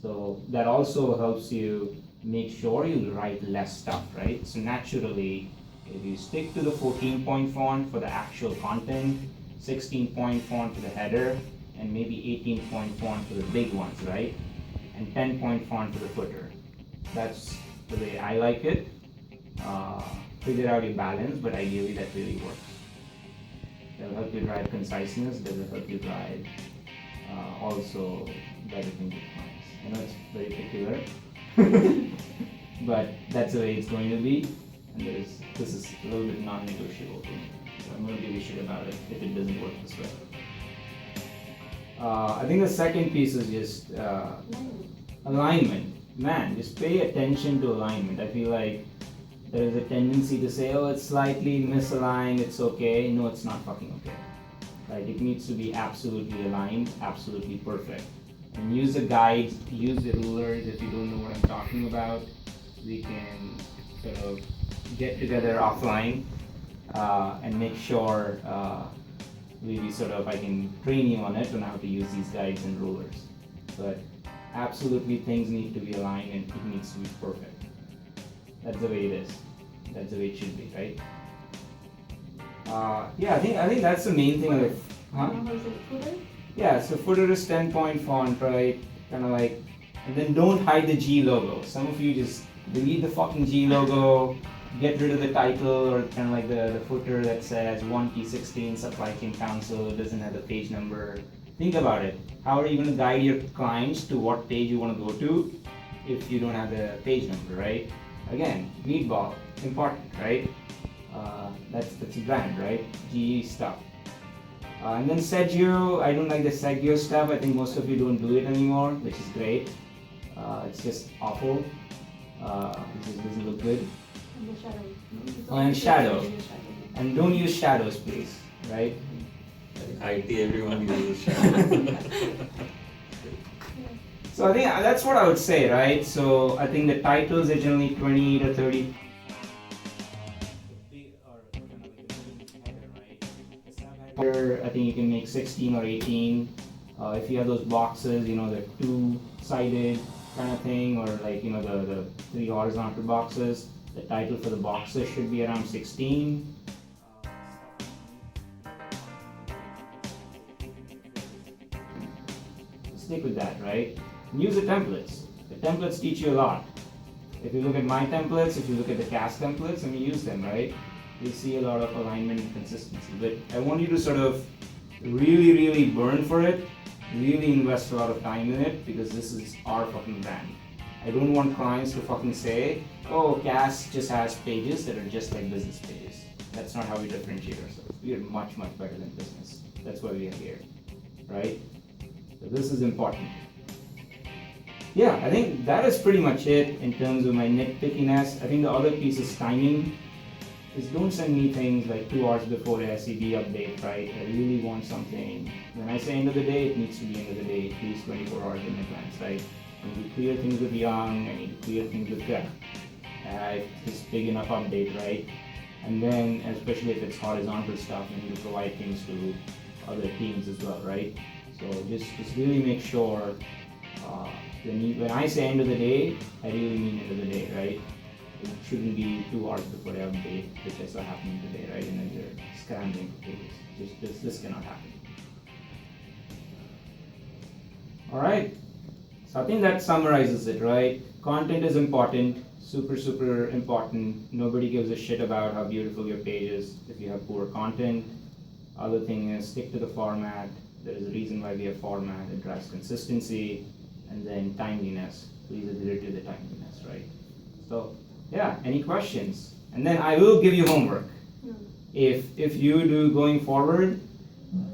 So that also helps you make sure you write less stuff, right? So naturally, if you stick to the 14-point font for the actual content, 16-point font for the header, and maybe 18-point font for the big ones, right? And 10-point font for the footer. That's the way I like it. Figure out your balance, but ideally that really works. That'll help you drive conciseness, that will help you drive also better thinking clients. I know it's very particular, but that's the way it's going to be, and this is a little bit non-negotiable for me. So I'm going to give you shit about it if it doesn't work this way. I think the second piece is just alignment. Man, just pay attention to alignment. I feel like there is a tendency to say, oh, it's slightly misaligned, it's okay. No, it's not fucking okay. Right? It needs to be absolutely aligned, absolutely perfect. And use the guides, use the rulers. If you don't know what I'm talking about, we can sort of get together offline and make sure we sort of, I can train you on it on how to use these guides and rulers. But absolutely things need to be aligned and it needs to be perfect. That's the way it is. That's the way it should be, right? Yeah, I think that's the main thing. Like, huh? Yeah, so footer is 10-point font, right? Kind of like, and then don't hide the G logo. Some of you just delete the fucking G logo, get rid of the title, or kind of like the footer that says 1T16 Supply Chain Council, it doesn't have the page number. Think about it. How are you going to guide your clients to what page you want to go to if you don't have the page number, right? Again, meatball, important, right? That's a brand, right? GE stuff. And then Sergio, I don't like the Sergio stuff. I think most of you don't do it anymore, which is great. It's just awful. It just doesn't look good. And the shadow. Oh, and shadow. And don't use shadows, please, right? IT, everyone uses shadow. So I think that's what I would say, right? So I think the titles are generally 20 to 30. I think you can make 16 or 18. If you have those boxes, you know, the two-sided kind of thing, or like, you know, the three horizontal boxes, the title for the boxes should be around 16. Stick with that, right? And use the templates. The templates teach you a lot. If you look at my templates, if you look at the CAS templates, I mean, use them, right? You'll see a lot of alignment and consistency. But I want you to sort of really burn for it, really invest a lot of time in it, because this is our fucking brand. I don't want clients to fucking say, oh, CAS just has pages that are just like business pages. That's not how we differentiate ourselves. We are much better than business. That's why we are here, right? So this is important. Yeah, I think that is pretty much it in terms of my nitpickiness. I think the other piece is timing. Is don't send me things like 2 hours before the SEB update, right? I really want something. When I say end of the day, it needs to be end of the day, at least 24 hours in advance, right? I need to clear things with Young, I need to clear things with Greg. It's big enough update, right? And then, especially if it's horizontal stuff, I need to provide things to other teams as well, right? So just really make sure, when I say end of the day, I really mean end of the day, right? It shouldn't be 2 hours before the update, which I saw happening today, right? And then you're scrambling for pages. This cannot happen. All right. So I think that summarizes it, right? Content is important, super important. Nobody gives a shit about how beautiful your page is if you have poor content. Other thing is stick to the format. There is a reason why we have format. It drives consistency, and then timeliness. Please adhere to the timeliness, right? So. Yeah, any questions? And then I will give you homework. If you do going forward,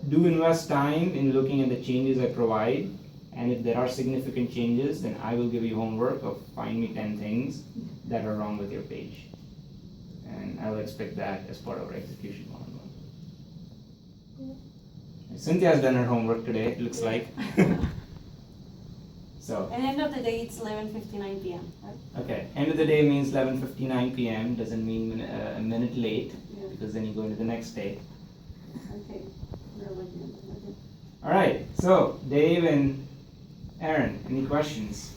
do invest time in looking at the changes I provide, and if there are significant changes, then I will give you homework of find me 10 things that are wrong with your page. And I will expect that as part of our execution one-on-one. Cynthia has done her homework today, it looks like. So. And end of the day, it's 11:59 p.m. Right? Okay. End of the day means 11:59 p.m. Doesn't mean a minute late, because then you go into the next day. Okay. All right. So Dave and Aaron, any questions?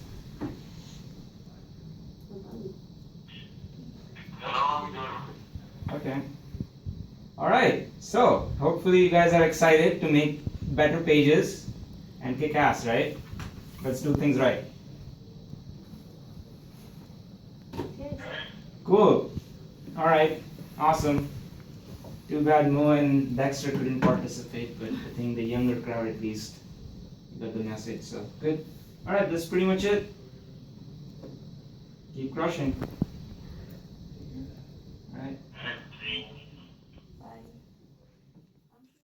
Okay. Alright, so hopefully you guys are excited to make better pages and kick ass, right? Let's do things right. Yes. Cool. Alright, awesome. Too bad Mo and Dexter couldn't participate, but I think the younger crowd at least got the message, so good. Alright, that's pretty much it. Keep crushing.